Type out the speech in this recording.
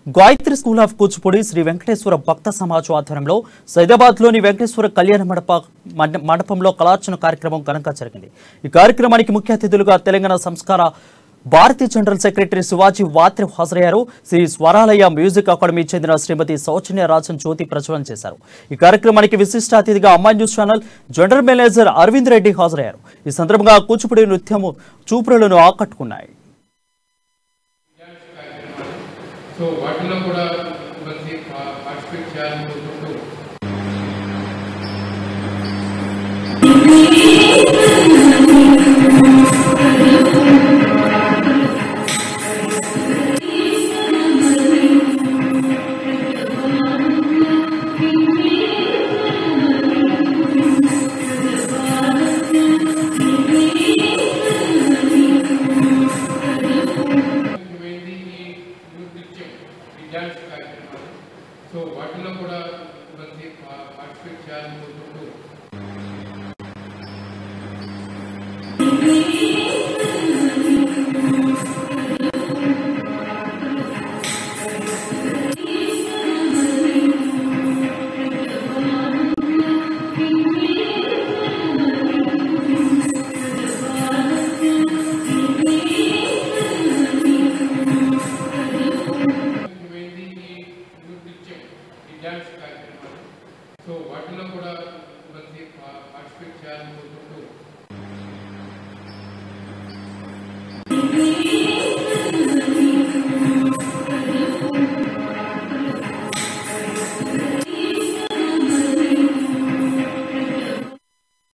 Gayatri school of Kuchipudi Shri Venkateswara భక్త సమాజ్ ఆధ్వర్యంలో సైదాబాద్లోని వెంకటేశ్వర కళ్యాణ మండపంలో కళార్చన కార్యక్రమం ఘనంగా జరిగింది. ఈ కార్యక్రమానికి ముఖ్య అతిథులుగా తెలంగాణ సంస్కార భారతీ జనరల్ సెక్రటరీ శివాజీ వాత్రే హాజరయ్యారు. శ్రీ స్వరాలయ మ్యూజిక్ అకాడమీ చెందిన శ్రీమతి సౌజన్య రాజన్ జ్యోతి ప్రజ్వలన చేశారు. ఈ కార్యక్రమానికి విశిష్ట అతిథిగా అమ్మాయి news channel general manager Aravind Reddy హాజరయ్యారు. ఈ సందర్భంగా కూచిపూడి నృత్యము చూపులను ఆకట్టుకున్నాయి. సో వాటిలో కూడా మంచి పార్టిసిపేట్ చేయాలని కోరుకుంటూ సో వాటిలో కూడా మంచి పార్టిసిపేట్ చేయాలని కోరుకుంటూ